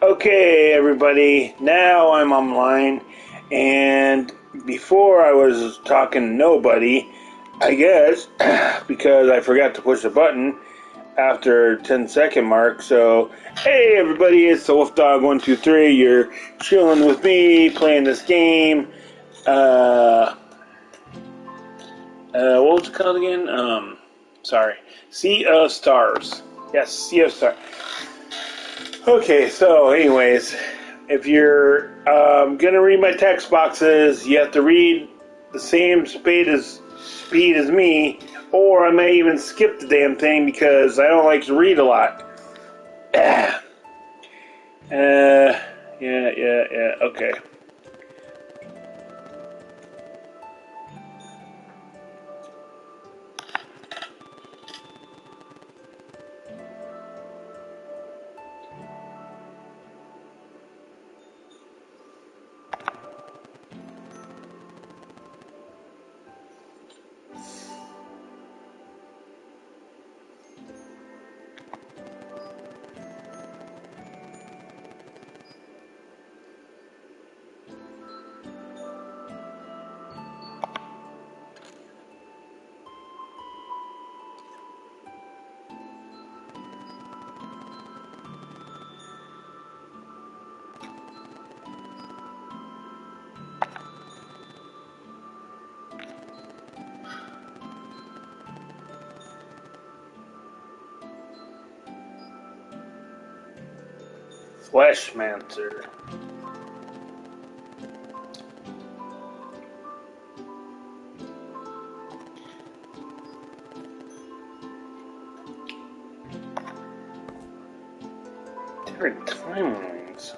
Okay, everybody, now I'm online, and before I was talking to nobody, I guess, because I forgot to push the button after 10-second mark. So, hey everybody, it's the WolfDog123. You're chilling with me, playing this game. What was it called again? Sorry. Sea of Stars. Yes, Sea of Stars. Okay, so anyways, if you're gonna read my text boxes, you have to read the same speed as me, or I may even skip the damn thing because I don't like to read a lot. Yeah, okay. Fleshmancer. Different timelines.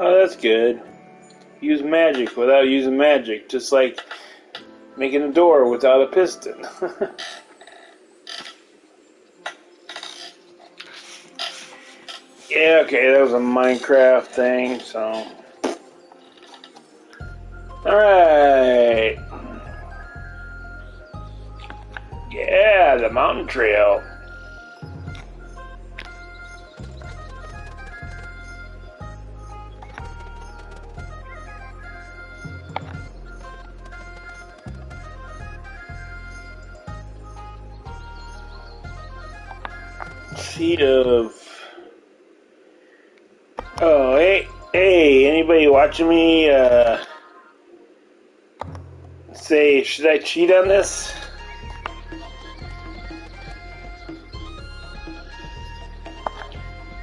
Oh, that's good. Use magic without using magic, just like making a door without a piston. Yeah, okay, that was a Minecraft thing, so... Alright. Yeah, the mountain trail. Seed of... Oh, hey, anybody watching me, say, should I cheat on this?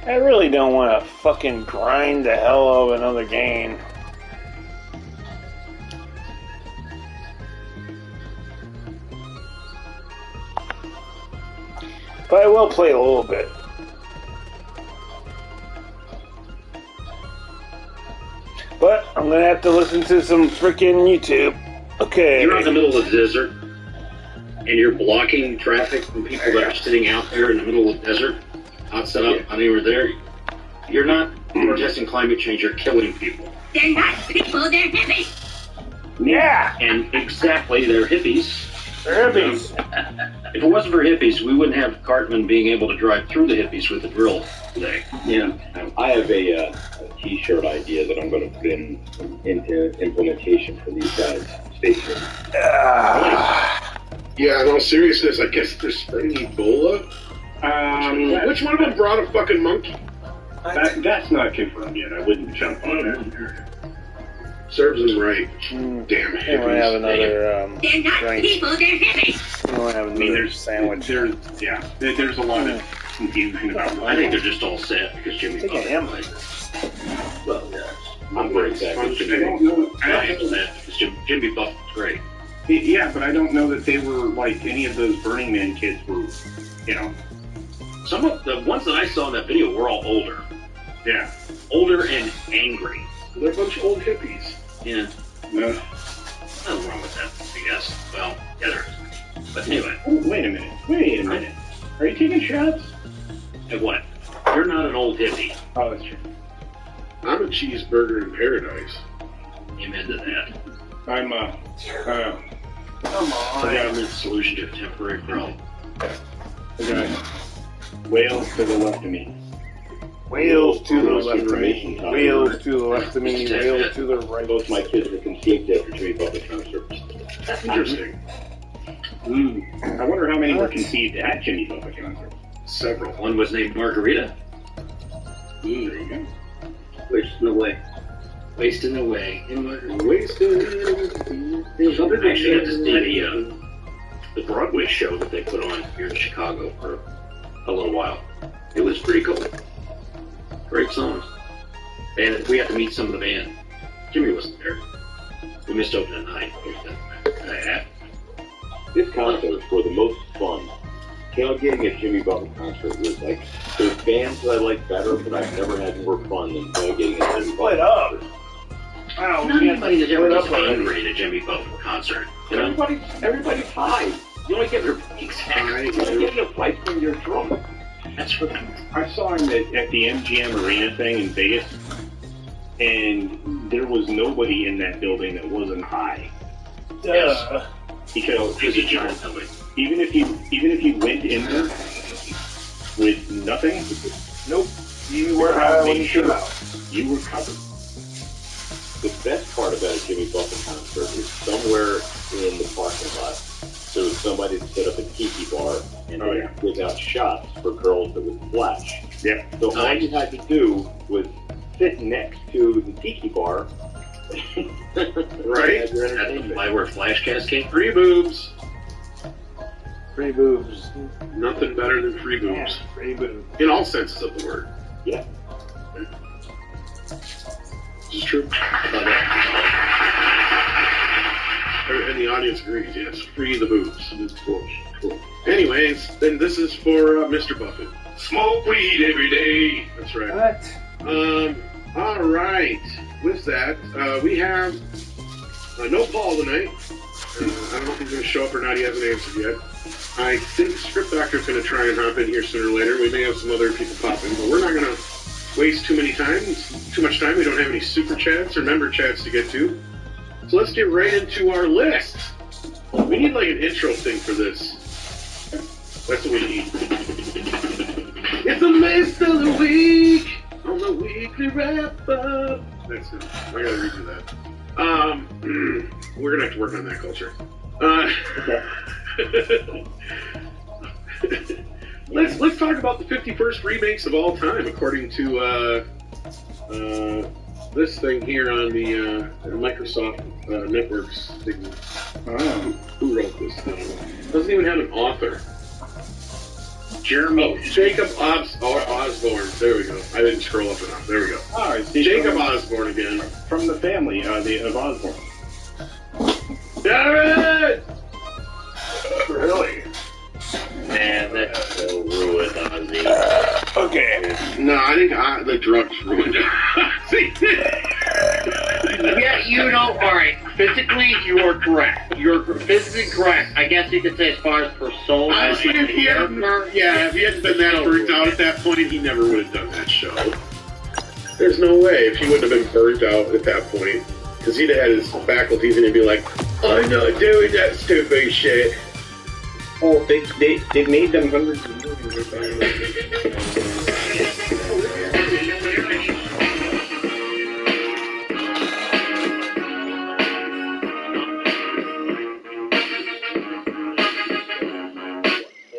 I really don't want to fucking grind the hell out of another game. But I will play a little bit. But I'm gonna have to listen to some freaking YouTube. Okay. You're in the middle of the desert, and you're blocking traffic from people that are sitting out there in the middle of the desert, not set up, not even there. You're not protesting climate change, you're killing people. They're not people, they're hippies! Yeah! And exactly, they're hippies. They're hippies. If it wasn't for hippies, we wouldn't have Cartman being able to drive through the hippies with the drill today. Yeah. I have a t-shirt idea that I'm going to put into implementation for these guys. Stay tuned. Yeah, in all seriousness, I guess they're spreading Ebola. Which one of them brought a fucking monkey? That's not confirmed yet. I wouldn't jump on it. Serves them right. Damn it. I want to have another, They're not drink. people, they're hippies! I want to have another sandwich. There's a lot of confusion about it. I think they're just all set because Jimmy Look at him. Well, yes. I'm very sad because Jimmy. I am sad because Jimmy Buffett's great. Yeah, but I don't know that they were like any of those Burning Man kids were, you know. Some of the ones that I saw in that video were all older. Yeah. Older and angry. They're a bunch of old hippies. Yeah. No. Nothing wrong with that, I guess. Well, yeah, there is. But anyway. Oh, wait a minute. Are you taking shots? And what? You're not an old hippie. Oh, that's true. I'm a cheeseburger in paradise. Amen to that. I'm, Come on. The government's solution to temporary problem. Okay. Whales to the left of me. Whales to the left of me. Whales to the left of me. Whales to the right. Both my kids were conceived after Jimmy Buffett concerts. That's interesting. I wonder how many were conceived at Jimmy Buffett concerts. Several. One was named Margarita. There you go. Wasting away. Wasting away. Wasted. Actually, I just did the Broadway show that they put on here in Chicago for a little while. It was pretty cool. Great songs. And we had to meet some of the band. Jimmy wasn't there. We missed opening night. This concerts were the most fun. Tailgating at Jimmy Buffett concert was like, there's bands that I like better, but I've never had more fun than tailgating at Jimmy Split Buffett. up. Wow, Not anybody that ever gets split up angry at a Jimmy Buffett concert. You know? Everybody's high. You only get their exactly. You don't get in a fight when you're drunk. That's what I saw him at the MGM Arena thing in Vegas, and there was nobody in that building that wasn't high. Duh. Because is a giant building. even if you went in there with nothing, Nope. You were high when you came out. you were covered. The best part about a Jimmy Buffett concert is somewhere in the parking lot, there was somebody that set up a tiki bar and give out shots for girls that would flash. Yeah. So all you had to do was sit next to the tiki bar. Right? Have your That's entertainment. why where Flashcast came from. Free boobs. Free boobs. Nothing better than free Yeah, boobs. free boobs. In all senses of the word. Yeah. It's true. And the audience agrees, yes. Free the boobs. Cool. Anyways, then this is for Mr. Buffett. Smoke weed every day. That's right. What? All right. With that, we have no Paul tonight. I don't know if he's going to show up or not. He hasn't answered yet. I think Script Doctor's going to try and hop in here sooner or later. We may have some other people pop in, but we're not going to waste too much time. We don't have any super chats or member chats to get to. So let's get right into our list. We need like an intro thing for this. That's what we need. It's the list of the week on the weekly wrap up. That's it. I gotta redo that. We're gonna have to work on that culture. Let's talk about the 51st remakes of all time, according to this thing here on the Microsoft Networks thing. Who wrote this thing? Doesn't even have an author. Jacob Osborne. There we go. I didn't scroll up enough. There we go. Oh, it's Jacob Osborne again. from the family of Osborne. Damn it! Really? Man, that will ruin Ozzy. Okay. No, I think the drugs ruined it. See? Yeah, you know, alright, physically you are correct. You're physically correct. I guess you could say as far as persona. Honestly, if he hadn't been that burnt out at that point, he never would have done that show. There's no way if he wouldn't have been burnt out at that point. Because he'd have had his faculties and he'd be like, I'm not doing that stupid shit. Oh, they made them hundreds of millions.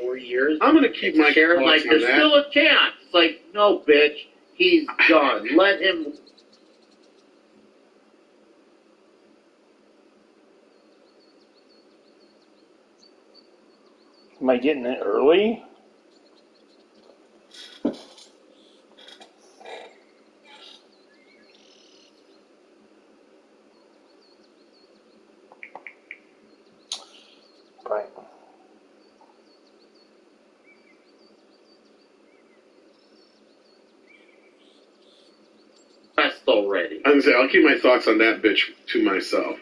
4 years. I'm gonna keep my Sharon's like, thoughts on there's that. still a chance. It's like, no, bitch, he's done. Let him. Am I getting it early? already. I'm gonna say I'll keep my thoughts on that bitch to myself.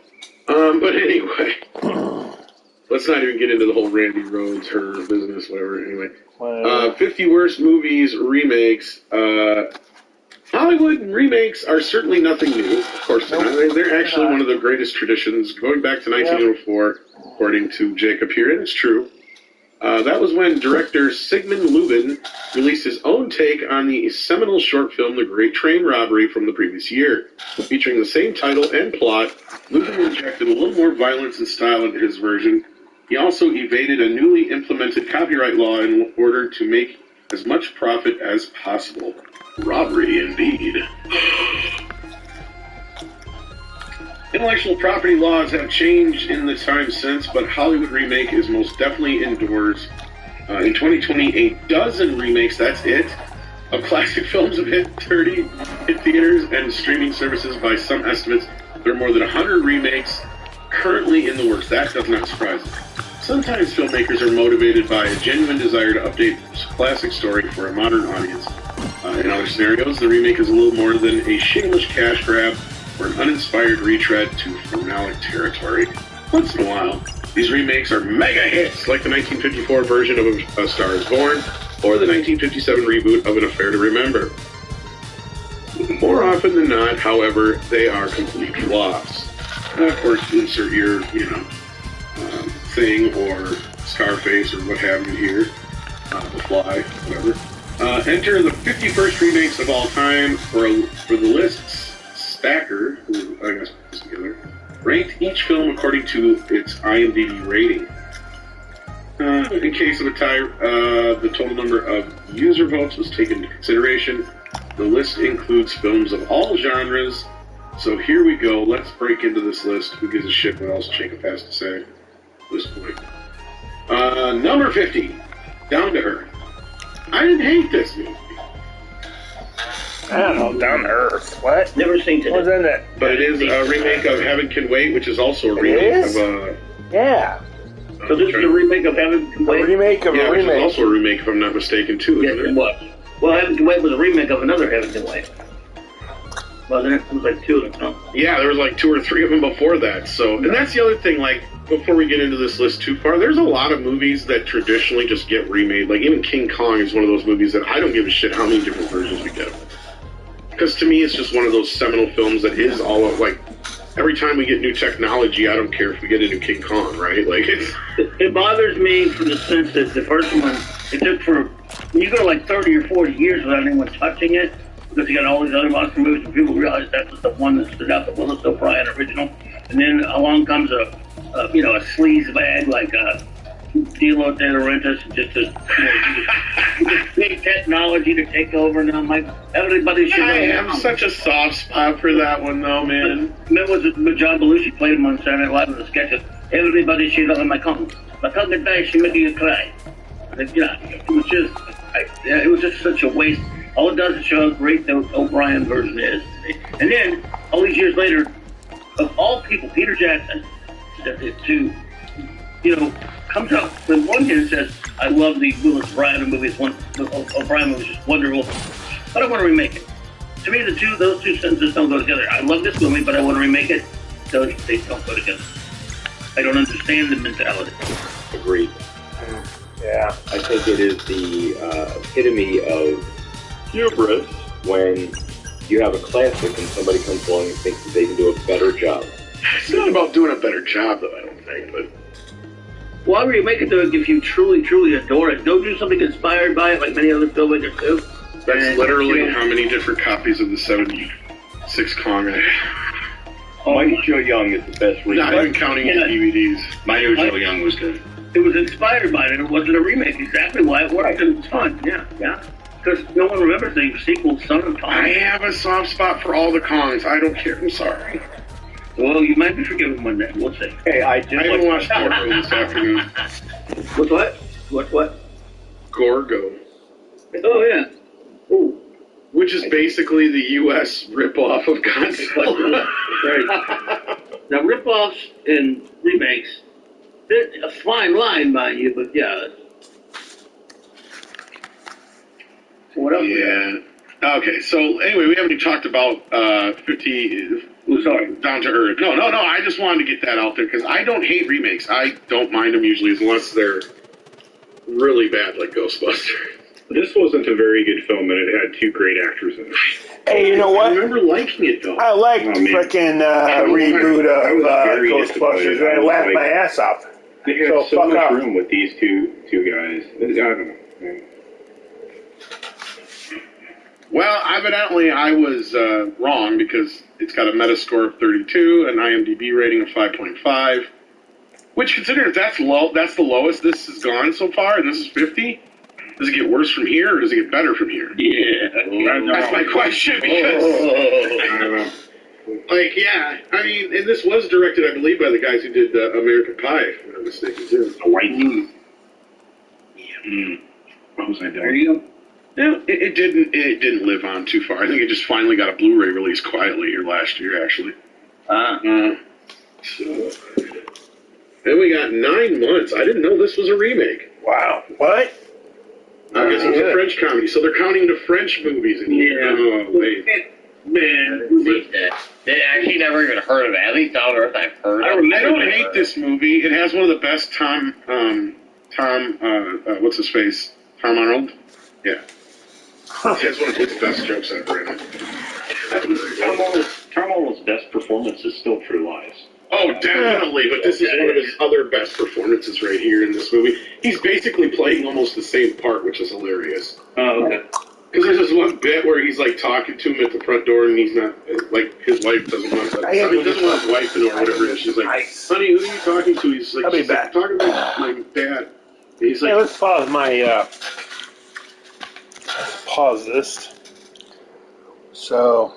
But anyway, let's not even get into the whole Randy Rhoads, her business, whatever. Anyway, 50 worst movies remakes. Hollywood remakes are certainly nothing new. Of course, they're actually one of the greatest traditions, going back to 1904, according to Jacob here, and it's true. That was when director Sigmund Lubin released his own take on the seminal short film The Great Train Robbery from the previous year. Featuring the same title and plot, Lubin injected a little more violence and style into his version. He also evaded a newly implemented copyright law in order to make as much profit as possible. Robbery, indeed. Intellectual property laws have changed in the time since, but Hollywood remake is most definitely indoors. In 2020, a dozen remakes, that's it, of classic films have hit 30 hit theaters and streaming services. By some estimates, there are more than 100 remakes currently in the works. That does not surprise me. Sometimes filmmakers are motivated by a genuine desire to update a classic story for a modern audience. In other scenarios, the remake is a little more than a shameless cash grab or an uninspired retread to formalic territory. Once in a while, these remakes are mega hits, like the 1954 version of A Star is Born, or the 1957 reboot of An Affair to Remember. More often than not, however, they are complete flops. Of course, insert your, Thing or Scarface or what have you here, The Fly, whatever. Enter the 51st remakes of all time for the lists. Stacker, who I guess put this together, ranked each film according to its IMDb rating. In case of a tie, the total number of user votes was taken into consideration. The list includes films of all genres. So here we go. Let's break into this list. Who gives a shit what else Jacob has to say at this point? Number 50, Down to Earth. I didn't hate this movie. I don't know, Down to Earth. What? Never seen it. What's in it? But it is a remake of Heaven Can Wait, which is also a remake of Yeah. So this is a remake of Heaven Can Wait? A remake of a which remake. is also a remake, if I'm not mistaken, too. Yes, Isn't it was. Well, Heaven Can Wait was a remake of another Heaven Can Wait. Wasn't it? It was like two of them. Yeah, there was like 2 or 3 of them before that. So, and that's the other thing, like, before we get into this list too far, there's a lot of movies that traditionally just get remade. Like, even King Kong is one of those movies that I don't give a shit how many different versions we get. Because to me, it's just one of those seminal films that is all of, like, every time we get new technology, I don't care if we get a new King Kong, right? Like, it bothers me from the sense that the first one, it took for, you go like 30 or 40 years without anyone touching it, because you got all these other monster movies, and people realize that was the one that stood out, the Willis O'Brien original. And then along comes a sleaze bag like Dilo De Laurentiis, just big technology to take over. And I'm like, everybody should know. I'm such a soft spot for that one, though, man. That was John Belushi played him on Saturday Night Live in the sketch of everybody should know my tongue. My tongue is bad, she making you cry. It was just such a waste. All it does is show how great the O'Brien version is. And then, all these years later, of all people, Peter Jackson, comes out with one hand and says, I love the Willis O'Brien movie. O'Brien movie is just wonderful, but I want to remake it. To me, those two sentences don't go together. I love this movie, but I want to remake it. So they don't go together. I don't understand the mentality. Agreed. Yeah. I think it is the epitome of hubris when you have a classic and somebody comes along and thinks that they can do a better job. It's not about doing a better job, though, I don't think, but... Why would you make it, though, if you truly, truly adore it? Go do something inspired by it, like many other filmmakers do. That's literally how many different copies of the 76 Kong I have. Mighty Joe Young is the best remake. Not even counting the DVDs. Mighty Joe Young was good. It was inspired by it. It wasn't a remake. Exactly why it worked. And it's fun. Yeah. Because no one remembers the sequel, Son of Kong. I have a soft spot for all the Kongs. I don't care. I'm sorry. Well, you might be forgiven one day. We'll see. Hey, I haven't watched Gorgo this afternoon. What? Gorgo. Oh, yeah. Ooh. Which is basically the U.S. ripoff of Godzilla. Right. Now, ripoffs and remakes, they're a fine line, mind you, but yeah. So what else? Yeah. Okay, so anyway, we haven't even talked about 50. Sorry. Down to Earth. No. I just wanted to get that out there because I don't hate remakes. I don't mind them usually unless they're really bad, like Ghostbusters. This wasn't a very good film, and it had 2 great actors in it. Hey, you know I what? remember liking it though. I like Oh, man. frickin' reboot I of was very Ghostbusters. disappointed. I laughed Like- my ass off. They had So so fuck much off. room with these two guys. I don't know. Man. Well, evidently I was wrong because it's got a Metascore of 32, an IMDb rating of 5.5. Which, considering that's low, that's the lowest this has gone so far, and this is 50. Does it get worse from here, or does it get better from here? Yeah. That's my question because, I don't know. like, yeah, I mean, and this was directed, I believe, by the guys who did American Pie, if I'm not mistaken, too. A white dude. What was I There doing? you go. No, it didn't live on too far. I think it just finally got a Blu-ray release quietly here last year, actually. So, then we got 9 months. I didn't know this was a remake. Wow. What? I guess it was a French comedy, so they're counting the French movies in here. Yeah. Oh, wait. Man. They actually never even heard of it. At least down to Earth I've heard of it. I don't hate this movie. It has one of the best what's his face? Tom Arnold? Yeah. It has one of his best jokes ever in it. Tom Arnold's best performance is still True Lies. Oh, definitely, but this is one of his other best performances right here in this movie. He's basically playing almost the same part, which is hilarious. Oh, okay. Because there's this one bit where he's like talking to him at the front door, and he's not like his wife doesn't want to. He doesn't want his wife to know or whatever it is. She's like, "Honey, who are you talking to?" He's like, I'll be "She's like, back." talking about my dad." And he's like, Hey, let's pause my pause this. So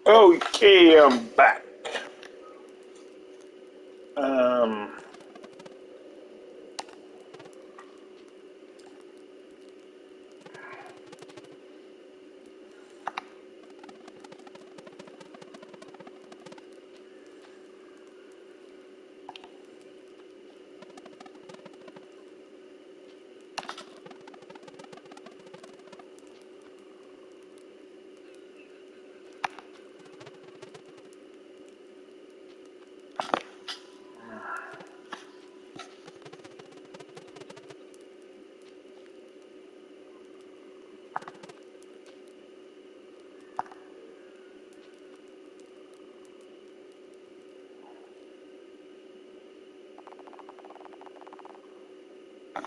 Okay, I'm back.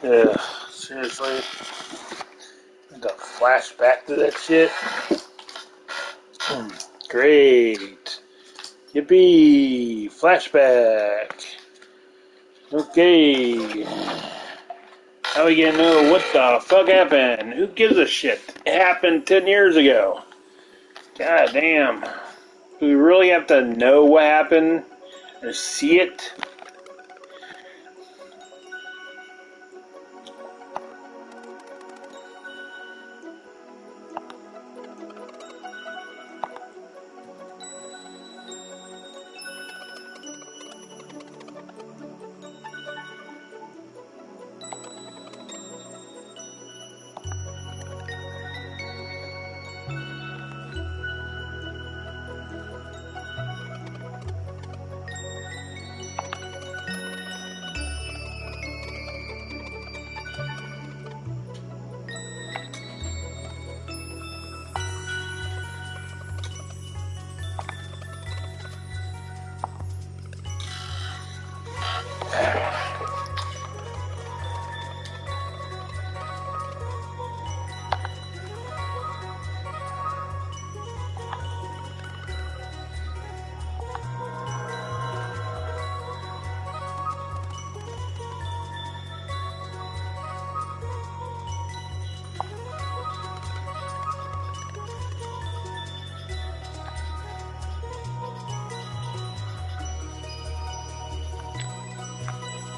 Ugh, seriously? The flashback to that shit? Great. Yippee! Flashback. Okay. How we gonna know what the fuck happened? Who gives a shit? It happened 10 years ago. God damn. Do we really have to know what happened? Or see it?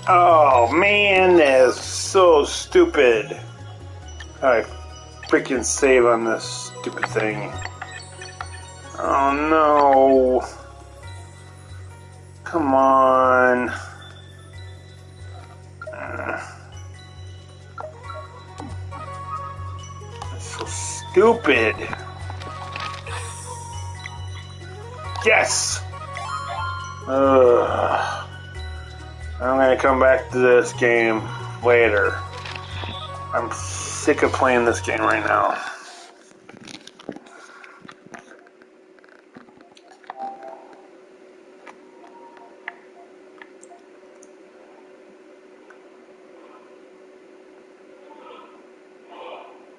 Oh man, that is so stupid. I freaking save on this stupid thing. Oh no. Come on. That's so stupid. Yes! Ugh. I'm gonna come back to this game later. I'm sick of playing this game right now.